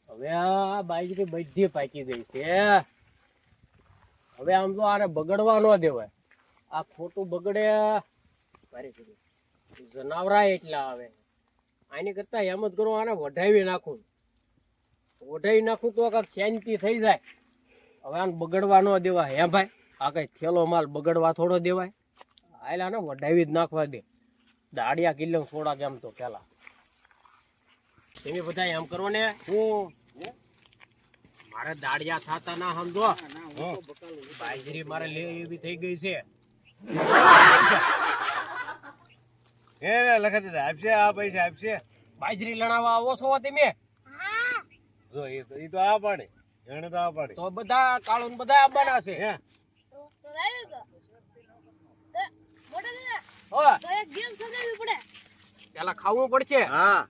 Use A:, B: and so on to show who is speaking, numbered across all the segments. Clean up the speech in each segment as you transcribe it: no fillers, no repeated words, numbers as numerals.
A: હવે આ બાજરી બધી પાકી ગઈ છે. હવે આમ તો આને બગડવા ન દેવાય. આ ખોટું બગડે જનાવરા એટલા આવે. આની કરતા એમ જ કરો, આને વઢાવી નાખું તો કાંઈક શાંતિ થઈ જાય. હવે આને બગડવા ન દેવાય. હે ભાઈ, આ કઈ થેલો માલ બગડવા થોડો દેવાય. હાલ આને વઢાવી જ નાખવા દે. દાડિયા કિલ્લો થોડાક એમ તો પેલા તમે બધા એમ કરો ને. હું મારે દાડિયા થાતા ના સમજો. બાજરી મારે લે એવી થઈ ગઈ છે.
B: લખા દીધા આપશે, આ પૈસા આપશે.
A: બાજરી લણાવવા આવો છો તમે?
B: જો એ તો આ પાડે, એને તો આ પાડે.
A: તો બધા કાળું બધા આવવાના છે. પેલા ખાવું પડશે.
B: હા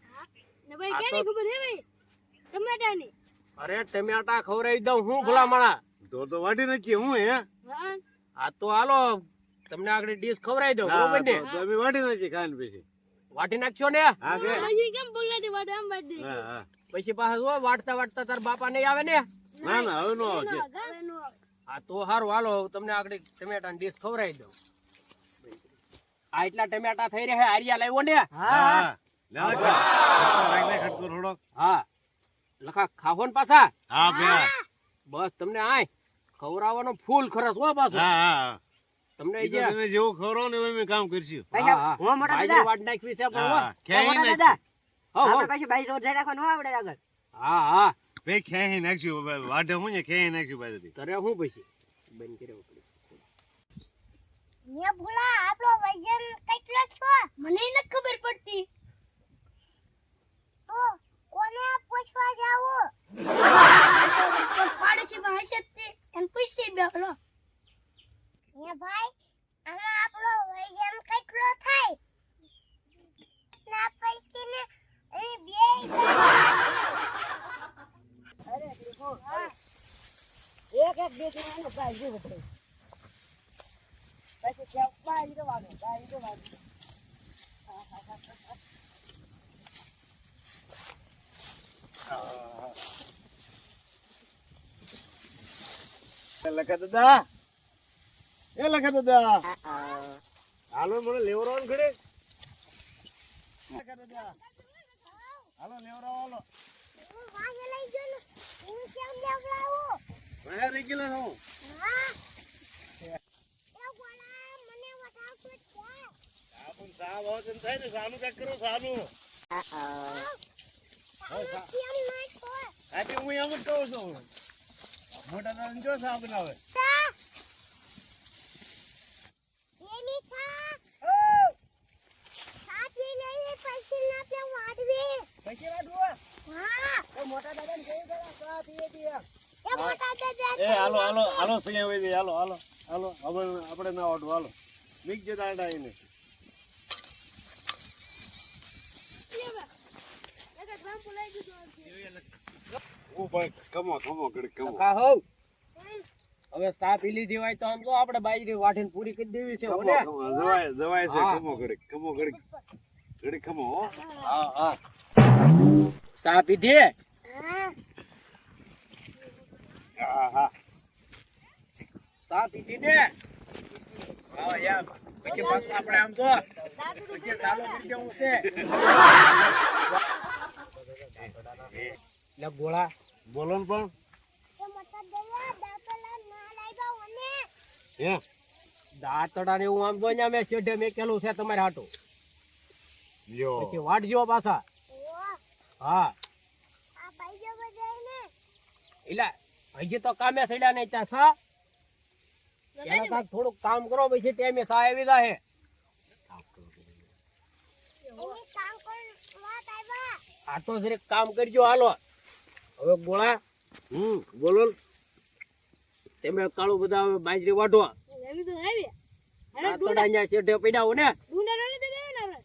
A: અરે ટમેટા ખવડાવી દઉં હું ભલા માણા.
B: તો વાટી નાખીએ હું. હે
A: આ તો હાલો તમને આગળ ડીશ ખવડાવી દઉં, બરોબર ને?
B: તો અમે વાટી નાખીએ ખાન પછી.
A: વાટી નાખશો ને?
B: હા કે
A: પછી પાછા વાટતા વાટતા તાર બાપા નહીં આવે ને?
B: ના ના હવે નો આવશે.
A: હા તો સારું, હાલો તમને આગળ ટમેટા ડીશ ખવડાવી દઉં. આ એટલા ટમેટા થઈ રહ્યા. આરિયા લાવ્યો ને?
B: હા ખટકો થોડો.
A: હા લખા ખાવો ને પાછા.
B: હા ભયા
A: બસ તમને આય ખવડાવવાનો ફૂલ ખરસ હો પાછો.
B: હા
A: તમને
B: તમે જેવું ખવરો ને એવું અમે કામ કરશું.
A: વાટ નાખવી છે પણ હો. હા હા
B: ભાઈ ખેહી નાખશું. વાઢે હું ને ખેહી નાખશું બાજરી.
A: તરે હું પછી બંધ કર્યો પડી.
C: ને ભોળા આપણો વજન કેટલો છો મને ન ખબર પડતી. તો કોને પૂછવા જાવો? પાડોશી માં હશે તે એમ પૂછી બેઠો. હે ભાઈ, આમાં આપણો વજન કેટલો થાય? ના પૈકી ને એ બે અરે દેખો એક એક બે જણાનો ભાઈ જો બધે. પછી ત્યાં બાઈ જવાનું.
B: લખા દાદા, એ લખા દાદા, હાલો મને લેવરાવાનું ઘડે. લખા દાદા, હાલો લેવરાવો. હાલો
C: હું વાગે લઈ ગયો ને હું કેમ લેવડાવો?
B: બહાર નીકળ્યો છું.
C: હા એ ગોળા મને વટાવતો છે.
B: આ પણ સાવ વજન થાય ને. સાનું કાક કરો સાનું.
C: કેમ નહીં તો
B: આજે હું એમ જ કહું છું. મોટા દાદા જો સા બનાવે.
C: એની થા સાથી લઈને પૈસા ના પે વાડવે.
A: પછી વાડવો.
C: હા
A: તો મોટા દાદાને કહી દેલા સા પીએ દે.
C: એ મોટા દાદા
B: એ હાલો સૈયા હોય દે. હાલો હવે આપણે ના વાટવું. હાલો મિક જે દાડા એને. ઓ ભાઈ કમો ઘડી કમો.
A: લખા હોવ. હવે સા પી લીધી હોય તો આમ તો આપણે બાજરી વાટીને પૂરી કરી દેવી છે. ઓલે
B: જવાય છે.
A: હા.
B: કમો ઘડી કમો. હો
A: હા સા પીધી.
B: હા
A: સા પીધી ને? હા યાર પછી પાછું આપણે આમ તો પછી ચાલો કરી દેવું છે. લે ગોળા
B: બોલો ને પણ.
C: એ મોટા દાદા દાતલા ના લાગ્યો મને.
B: હે
A: દાંતડા ને એવું આમ તો ને મેં શેઢે મેકેલું છે તમારે હાટું.
B: લ્યો
A: પછી વાટજો પાછા.
C: ઓ
A: હા
C: આ ભાઈ જો બજાય ને
A: એટલે હજી તો કામે સડ્યા નહીં ત્યાં સા. એના કાંઈક થોડુંક કામ કરો પછી ટાઈમે સા આવી જાય.
C: એની કામ કરવા આવ્યા.
A: આ તો જરીક કામ કરજો. હાલો હવે ગોળા
B: બોલો ને.
A: તમે કાળું બધા હવે બાજરી વાટો.
C: એમી તો આવી
A: દાંતડા અહીંયા શેઢે પડ્યા હો ને
C: ડુંડા ને તો ગયો ને આપણે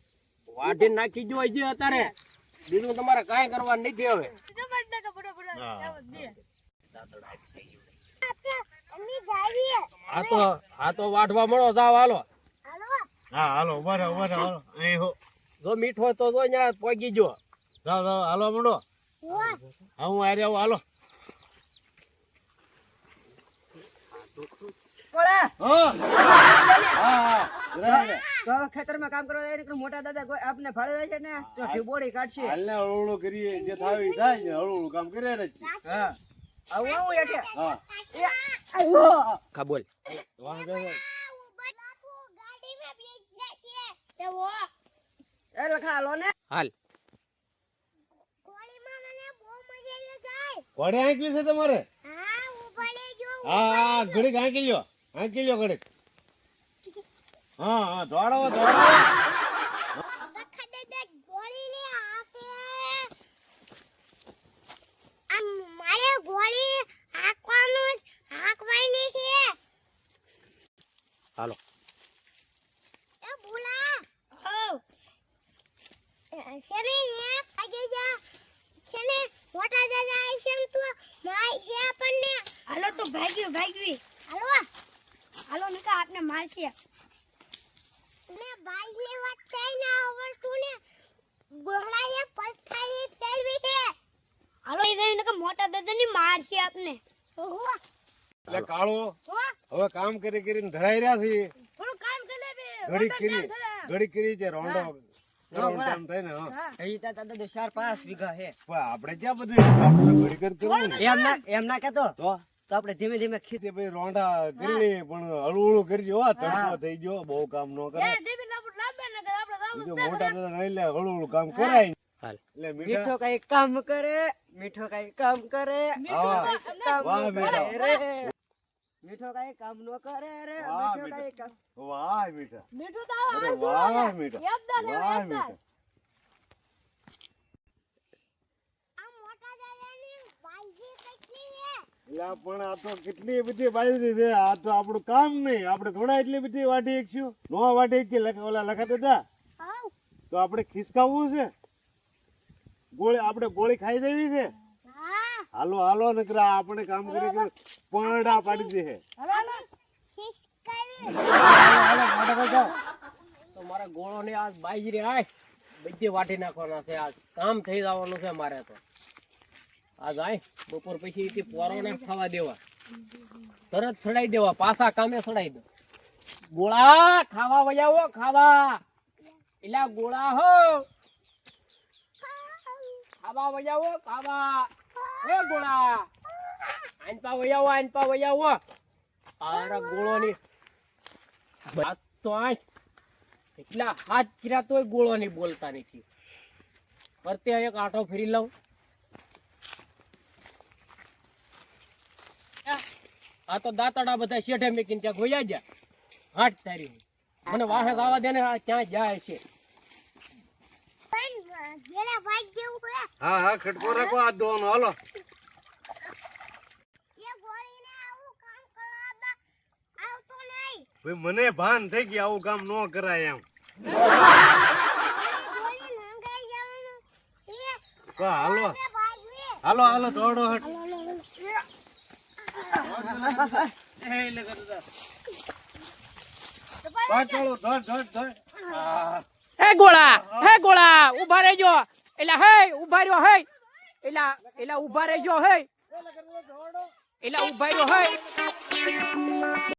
A: વાટીને નાખી જો હજી અત્યારે. બીજું તમારે કાંઈ કરવાનું નથી હવે.
C: અમી જાવીએ.
A: આ તો વાટવા મળો જાવ. હાલો
C: હાલો
B: હા હાલો ઉભા રહો. અહીં હો
A: જો મીઠો તો જો અહીંયા પોગી જો.
B: જાઓ હાલો મંડો.
C: વાહ
B: હા હું આર્યા આવું હાલો
D: કોળા
B: હા હા જરા રે.
D: તો હવે ખેતરમાં કામ કરવા જાય ને મોટા દાદા કોઈ આપને ફાળે જાય છે ને તો ઢીબોડી કાઢશે.
B: હાલને હળું કરીએ જે થાય એ થાય ને હળું કામ કર્યા રે
D: હા આવું આવું એઠે
B: હા
D: આવ્યો.
A: ખા બોલ
B: વાહ બેસ
C: ગાડીમાં બેસી છે એવો
D: એ લખા હાલો ને
A: હાલ
C: ગોળીમાં મને બહુ મજા આવી જાય
B: ઘોડે આંકવી છે તમારે
C: હા ઉભા લેજો
B: હા ઘડીક આંકી લ્યો ઘડીક હા હા દોડાવો દોડાવો
C: બખા દાદા ગોળી લે આપે આમ મારે ગોળી હાંકવાની છે
A: હાલો
C: એ ભૂલા હો શેને હે આગે જા શેને મોટા દાદા આવી છે ને તું માય છે આપણને હાલો તો ભાગ્યું હાલો હાલો નકા આપને મારશે ને ભાઈ ને વાત થાય ને આવડતું ને ગોળાએ પથારી ફેરવી છે હાલો એ જઈને નકા મોટા દાદાની મારશે આપને ઓહો
B: એટલે કાળો
C: હો
B: હવે કામ કરી કરીને ધરાઈ રહ્યા છે
C: થોડું કામ કરી લે બે
B: ઘડીક કરી છે રોંડો ટાઈમ થાય ને હા
D: અહીં તા દાદા તો 4-5 વીઘા હે.
B: પણ આપણે ક્યાં બધું આપણે ઘડીક જ કરવું ને
D: એમ ના કહેતો
B: તો
D: તો આપણે ધીમે ધીમે
B: તે ભાઈ રોંડા કરી લે પણ હળવું કરજો હો તડકો થઈ ગયો બહુ કામ ન કરાય બીજું મોટા દાદા નહીં લે હળવું કામ કરાય
A: હાલ
B: એટલે
D: મીઠો કઈ કામ કરે મીઠો કઈ કામ કરે
B: હા.
D: કામ
B: વાહ
D: નો
B: બેટા.
D: કરે રે મીઠો કઈ કામ નો કરે રે
B: વાહ
D: મીઠો
B: બેટા.
D: કઈ કામ
B: વાહ મીઠા અરે વાહ મીઠા વાહ મીઠા
C: આ મોટા દાદાની ભાઈજી કેટલી છે
B: એટલે પણ આ તો કેટલી બધી બાજરી છે આ તો આપણું કામ નહીં આપણે થોડા એટલી બધી વાટી એકશું નો વાટી એક ઓલા લખાતા હતા
C: હાઉ
B: તો આપણે ખિસકાવવું છે આપણે ગોળી ખાઈ દેવી છે
C: હા
B: હાલો હાલો નકરા આપણે કામ કરી પંડા પાડી દે છે
C: ખિસકાવી
A: તો મારા ગોળો ને આજ બાજરી આય બધી વાટી નાખવાના છે આજ કામ થઈ જવાનું છે મારે તો આજ આય બપોર પછી થી પોરો ના ખાવા દેવા તરત છડાઈ દેવા પાછા કામે છડાઈ દો ગોળા ખાવા વજાવો ખાવા એલા ગોળા હો ખાવા વજાવો ખાવા એ ગોળા આનપા વજાવો આરા ગોળો ની વાત તો આજ એટલા હાથ કર્યા તોય ગોળો ની બોલતા નથી ફરતે એક આટો ફેરી લઉં આ તો દાંતડા બધા શેઠે મેકીને ત્યાં ગોયા જા હાટ તારી મને વાહે આવવા દે ને આ ક્યાં જાય છે
C: પણ ગેલા ભાઈ જેવું છે
B: હા હા ખટકો રાખો આ દોનો હાલો
C: એ ગોળીને આવું કામ કરવા આવતો નહીં
B: ભાઈ મને ભાન થઈ ગયું આવું કામ ન કરાય એમ
C: ગોળી લંગાઈ જવાનું એ
B: તો હાલો
C: ભાઈ
B: હાલો હાલો દોડો હટ ચાલો ધડ
A: હે ગોળા ઉભા રહેજો એલા હે ઉભા રહ્યો હે એલા ઉભા રહેજો હે એલા ઉભા રહ્યો હે